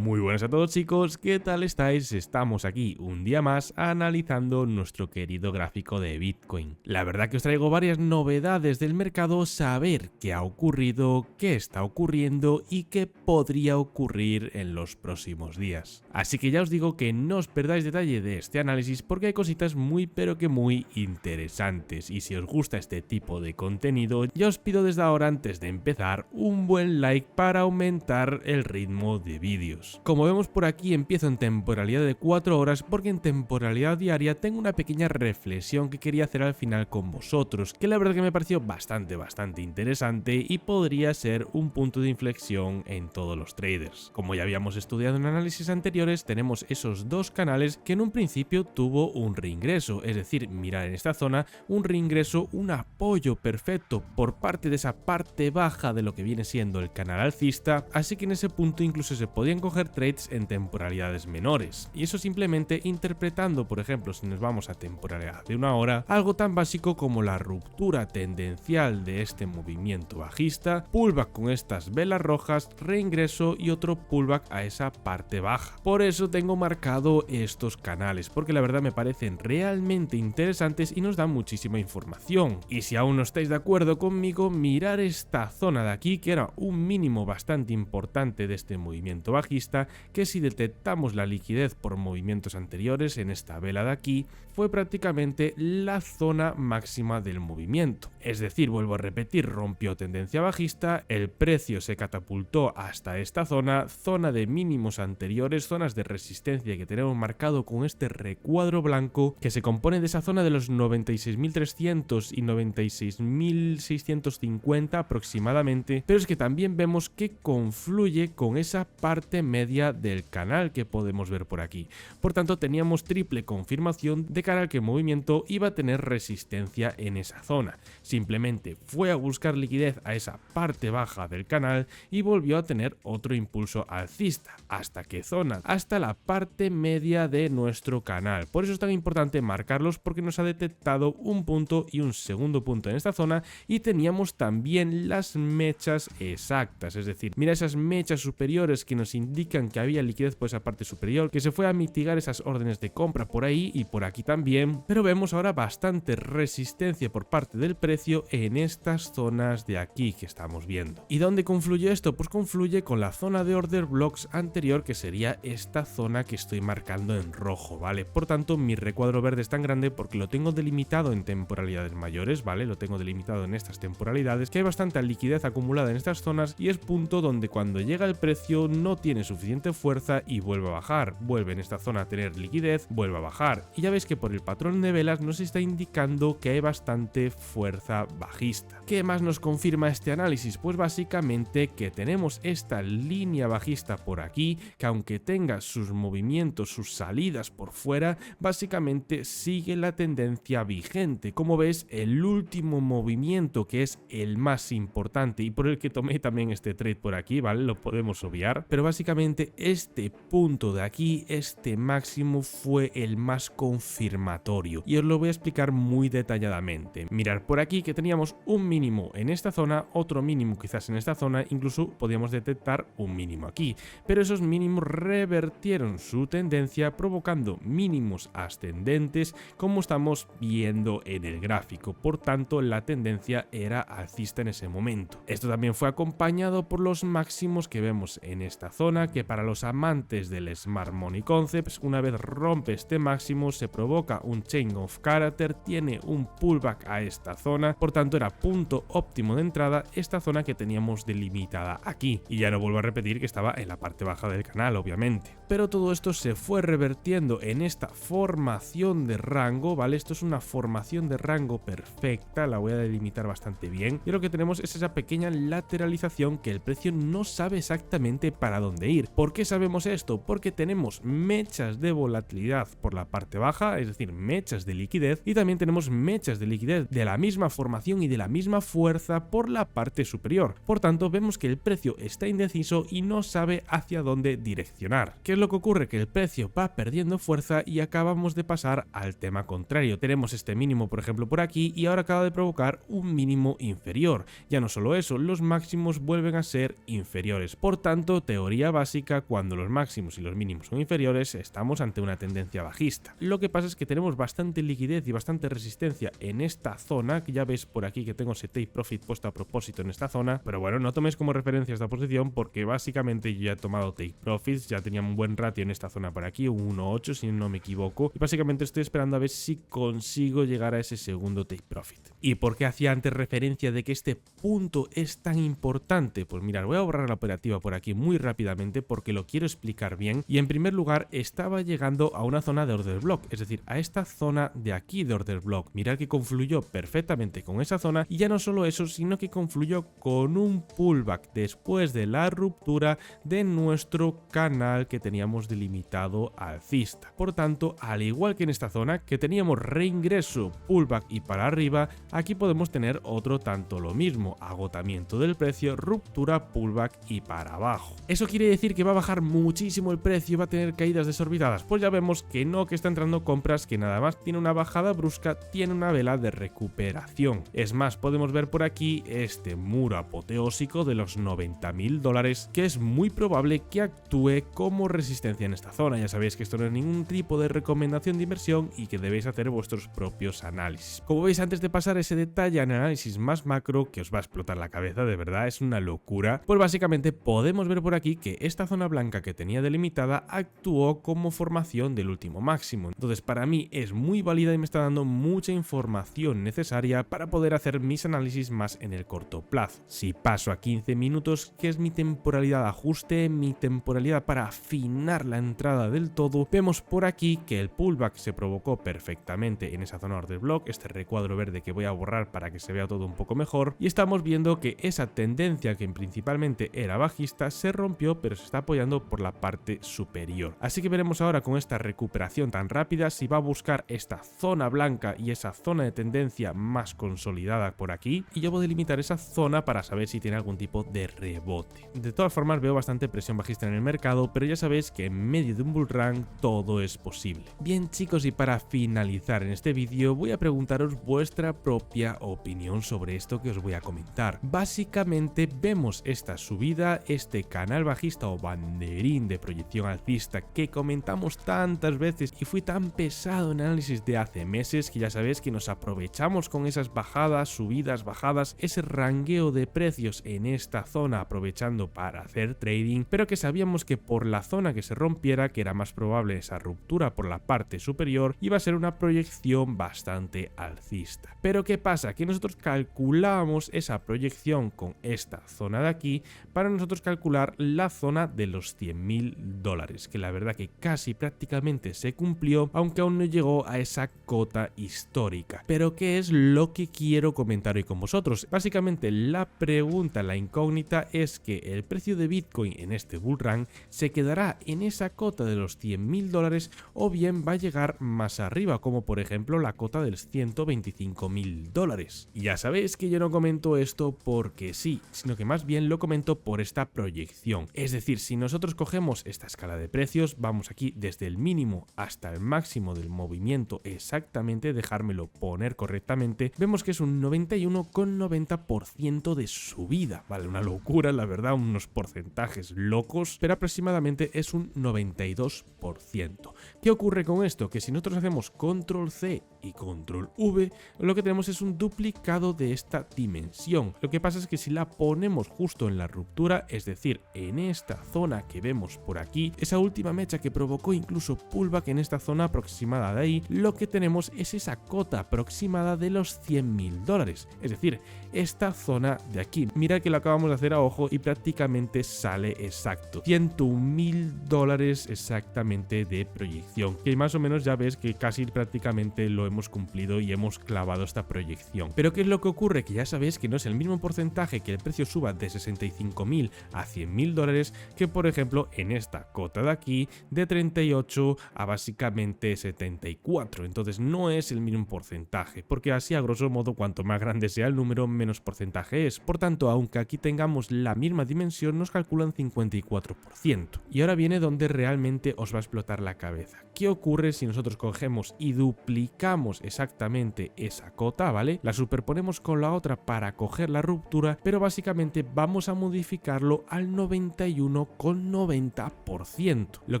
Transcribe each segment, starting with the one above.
Muy buenas a todos chicos, ¿qué tal estáis? Estamos aquí un día más analizando nuestro querido gráfico de Bitcoin. La verdad que os traigo varias novedades del mercado, saber qué ha ocurrido, qué está ocurriendo y qué podría ocurrir en los próximos días. Así que ya os digo que no os perdáis detalle de este análisis porque hay cositas muy pero que muy interesantes, y si os gusta este tipo de contenido ya os pido desde ahora, antes de empezar, un buen like para aumentar el ritmo de vídeos. Como vemos por aquí, empiezo en temporalidad de 4 horas porque en temporalidad diaria tengo una pequeña reflexión que quería hacer al final con vosotros, que la verdad que me pareció bastante interesante y podría ser un punto de inflexión en todos los traders. Como ya habíamos estudiado en análisis anteriores, tenemos esos dos canales que en un principio tuvo un reingreso, es decir, mirar en esta zona un reingreso, un apoyo perfecto por parte de esa parte baja de lo que viene siendo el canal alcista, así que en ese punto incluso se podían coger trades en temporalidades menores, y eso simplemente interpretando, por ejemplo, si nos vamos a temporalidad de 1 hora, algo tan básico como la ruptura tendencial de este movimiento bajista, pullback con estas velas rojas, reingreso y otro pullback a esa parte baja. Por eso tengo marcado estos canales, porque la verdad me parecen realmente interesantes y nos dan muchísima información. Y si aún no estáis de acuerdo conmigo, mirar esta zona de aquí, que era un mínimo bastante importante de este movimiento bajista, que si detectamos la liquidez por movimientos anteriores en esta vela de aquí, fue prácticamente la zona máxima del movimiento. Es decir, vuelvo a repetir, rompió tendencia bajista, el precio se catapultó hasta esta zona de mínimos anteriores, zonas de resistencia que tenemos marcado con este recuadro blanco, que se compone de esa zona de los 96.300 y 96.650 aproximadamente, pero es que también vemos que confluye con esa parte media del canal que podemos ver por aquí. Por tanto, teníamos triple confirmación de cara al que el movimiento iba a tener resistencia en esa zona. Simplemente fue a buscar liquidez a esa parte baja del canal y volvió a tener otro impulso alcista. ¿Hasta qué zona? Hasta la parte media de nuestro canal. Por eso es tan importante marcarlos, porque nos ha detectado un punto y un segundo punto en esta zona, y teníamos también las mechas exactas, es decir, mira esas mechas superiores que nos indican que había liquidez por esa parte superior, que se fue a mitigar esas órdenes de compra por ahí y por aquí también, pero vemos ahora bastante resistencia por parte del precio en estas zonas de aquí que estamos viendo. ¿Y dónde confluye esto? Pues confluye con la zona de order blocks anterior, que sería esta zona que estoy marcando en rojo, ¿vale? Por tanto, mi recuadro verde es tan grande porque lo tengo delimitado en temporalidades mayores, ¿vale? Lo tengo delimitado en estas temporalidades, que hay bastante liquidez acumulada en estas zonas y es punto donde cuando llega el precio no tiene suficiente fuerza y vuelve a bajar, vuelve en esta zona a tener liquidez, vuelve a bajar, y ya veis que por el patrón de velas nos está indicando que hay bastante fuerza bajista. ¿Qué más nos confirma este análisis? Pues básicamente que tenemos esta línea bajista por aquí, que aunque tenga sus movimientos, sus salidas por fuera, básicamente sigue la tendencia vigente. Como ves, el último movimiento, que es el más importante y por el que tomé también este trade por aquí, ¿vale? Lo podemos obviar, pero básicamente este punto de aquí, este máximo, fue el más confirmatorio y os lo voy a explicar muy detalladamente. Mirar por aquí que teníamos un mínimo en esta zona, otro mínimo quizás en esta zona, incluso podíamos detectar un mínimo aquí, pero esos mínimos revertieron su tendencia provocando mínimos ascendentes, como estamos viendo en el gráfico. Por tanto, la tendencia era alcista en ese momento. Esto también fue acompañado por los máximos que vemos en esta zona, que para los amantes del Smart Money Concepts, una vez rompe este máximo se provoca un Change of Character, tiene un pullback a esta zona, por tanto era punto óptimo de entrada esta zona que teníamos delimitada aquí, y ya no vuelvo a repetir que estaba en la parte baja del canal, obviamente. Pero todo esto se fue revertiendo en esta formación de rango, ¿vale? Esto es una formación de rango perfecta, la voy a delimitar bastante bien, y lo que tenemos es esa pequeña lateralización que el precio no sabe exactamente para dónde ir. ¿Por qué sabemos esto? Porque tenemos mechas de volatilidad por la parte baja, es decir, mechas de liquidez, y también tenemos mechas de liquidez de la misma formación y de la misma fuerza por la parte superior. Por tanto, vemos que el precio está indeciso y no sabe hacia dónde direccionar. ¿Qué es lo que ocurre? Que el precio va perdiendo fuerza y acabamos de pasar al tema contrario. Tenemos este mínimo, por ejemplo, por aquí, y ahora acaba de provocar un mínimo inferior. Ya no solo eso, los máximos vuelven a ser inferiores. Por tanto, teoría básica, significa cuando los máximos y los mínimos son inferiores, estamos ante una tendencia bajista. Lo que pasa es que tenemos bastante liquidez y bastante resistencia en esta zona, que ya veis por aquí que tengo ese take profit puesto a propósito en esta zona, pero bueno, no toméis como referencia esta posición porque básicamente yo ya he tomado take profits, ya tenía un buen ratio en esta zona por aquí, un 1.8 si no me equivoco, y básicamente estoy esperando a ver si consigo llegar a ese segundo take profit. ¿Y por qué hacía antes referencia de que este punto es tan importante? Pues mirad, voy a borrar la operativa por aquí muy rápidamente porque lo quiero explicar bien. Y en primer lugar, estaba llegando a una zona de order block, es decir, a esta zona de aquí de order block. Mirad que confluyó perfectamente con esa zona, y ya no solo eso, sino que confluyó con un pullback después de la ruptura de nuestro canal que teníamos delimitado alcista. Por tanto, al igual que en esta zona que teníamos reingreso, pullback y para arriba, aquí podemos tener otro tanto lo mismo, agotamiento del precio, ruptura, pullback y para abajo. ¿Eso quiere decir que va a bajar muchísimo el precio y va a tener caídas desorbitadas? Pues ya vemos que no, que está entrando compras, que nada más tiene una bajada brusca, tiene una vela de recuperación. Es más, podemos ver por aquí este muro apoteósico de los $90.000, que es muy probable que actúe como resistencia en esta zona. Ya sabéis que esto no es ningún tipo de recomendación de inversión y que debéis hacer vuestros propios análisis. Como veis, antes de pasar ese detalle en análisis más macro, que os va a explotar la cabeza, de verdad es una locura, pues básicamente podemos ver por aquí que esta zona blanca que tenía delimitada actuó como formación del último máximo. Entonces para mí es muy válida y me está dando mucha información necesaria para poder hacer mis análisis más en el corto plazo. Si paso a 15 minutos, que es mi temporalidad de ajuste, mi temporalidad para afinar la entrada del todo, vemos por aquí que el pullback se provocó perfectamente en esa zona order block, este recuadro verde que voy a borrar para que se vea todo un poco mejor, y estamos viendo que esa tendencia que principalmente era bajista se rompió, pero se está apoyando por la parte superior. Así que veremos ahora con esta recuperación tan rápida si va a buscar esta zona blanca y esa zona de tendencia más consolidada por aquí, y yo voy a delimitar esa zona para saber si tiene algún tipo de rebote. De todas formas veo bastante presión bajista en el mercado, pero ya sabéis que en medio de un bull run todo es posible. Bien chicos, y para finalizar en este vídeo voy a preguntaros vuestra propia opinión sobre esto que os voy a comentar. Básicamente vemos esta subida, este canal bajista o banderín de proyección alcista que comentamos tantas veces y fui tan pesado en análisis de hace meses que ya sabéis que nos aprovechamos con esas bajadas, subidas, bajadas, ese rangueo de precios en esta zona aprovechando para hacer trading, pero que sabíamos que por la zona que se rompiera, que era más probable esa ruptura por la parte superior, iba a ser una proyección bastante alcista. Pero ¿qué pasa? Que nosotros calculábamos esa proyección con esta zona de aquí para nosotros calcular la zona de los $100.000, que la verdad que casi prácticamente se cumplió, aunque aún no llegó a esa cota histórica. Pero ¿qué es lo que quiero comentar hoy con vosotros? Básicamente la pregunta, la incógnita es que el precio de Bitcoin en este bull run se quedará en esa cota de los $100.000 o bien va a llegar más arriba, como por ejemplo la cota de los $125.000. Y ya sabéis que yo no comento esto porque sí, sino que más bien lo comento por esta proyección. Es decir, si nosotros cogemos esta escala de precios, vamos aquí desde el mínimo hasta el máximo del movimiento exactamente, dejármelo poner correctamente, vemos que es un 91,90% de subida, vale, una locura, la verdad, unos porcentajes locos, pero aproximadamente es un 92%. ¿Qué ocurre con esto? Que si nosotros hacemos control C y control V, lo que tenemos es un duplicado de esta dimensión. Lo que pasa es que si la ponemos justo en la ruptura, es decir, en esta zona que vemos por aquí, esa última mecha que provocó incluso pullback en esta zona aproximada de ahí, lo que tenemos es esa cota aproximada de los $100.000, es decir, esta zona de aquí. Mira que lo acabamos de hacer a ojo y prácticamente sale exacto, $101.000 exactamente de proyección, que más o menos ya ves que casi prácticamente lo hemos cumplido y hemos clavado esta proyección. Pero ¿qué es lo que ocurre? Que ya sabéis que no es el mismo porcentaje que el precio suba de $65.000 a $100.000 que por ejemplo en esta cota de aquí de 38 a básicamente 74. Entonces no es el mismo porcentaje, porque así a grosso modo cuanto más grande sea el número menos porcentaje es. Por tanto, aunque aquí tengamos la misma dimensión, nos calculan 54%. Y ahora viene donde realmente os va a explotar la cabeza. ¿Qué ocurre si nosotros cogemos y duplicamos exactamente esa cota, ¿vale? La superponemos con la otra para coger la ruptura, pero básicamente vamos a modificarlo al 91,90%. 91,90%. Lo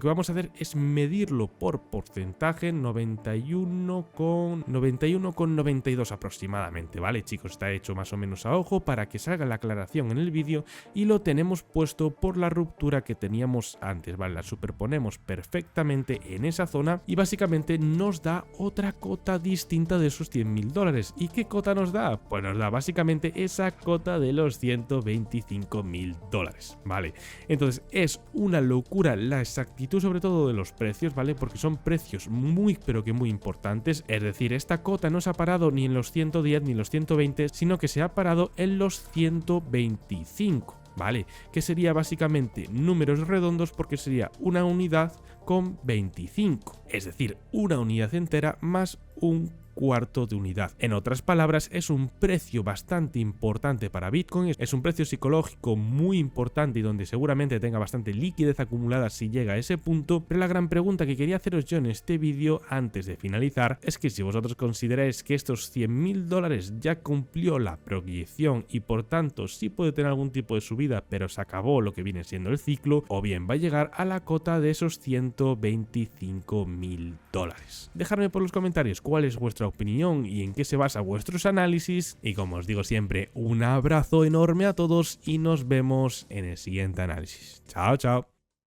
que vamos a hacer es medirlo por porcentaje, 91,92 aproximadamente, ¿vale, chicos? Está hecho más o menos a ojo para que salga la aclaración en el vídeo, y lo tenemos puesto por la ruptura que teníamos antes, ¿vale? La superponemos perfectamente en esa zona y básicamente nos da otra cota distinta de esos $100.000. ¿Y qué cota nos da? Pues nos da básicamente esa cota de los $125.000, ¿vale? Entonces es una locura la exactitud sobre todo de los precios, ¿vale? Porque son precios muy pero que muy importantes, es decir, esta cota no se ha parado ni en los 110 ni en los 120, sino que se ha parado en los 125. ¿Vale? Que sería básicamente números redondos, porque sería una unidad con 25, es decir, una unidad entera más un cuarto de unidad. En otras palabras, es un precio bastante importante para Bitcoin, es un precio psicológico muy importante y donde seguramente tenga bastante liquidez acumulada si llega a ese punto. Pero la gran pregunta que quería haceros yo en este vídeo antes de finalizar es que si vosotros consideráis que estos $100.000 ya cumplió la proyección y por tanto sí puede tener algún tipo de subida, pero se acabó lo que viene siendo el ciclo, o bien va a llegar a la cota de esos $125.000. Dejadme por los comentarios cuál es vuestra opinión y en qué se basa vuestros análisis, y como os digo siempre, un abrazo enorme a todos y nos vemos en el siguiente análisis. Chao, chao.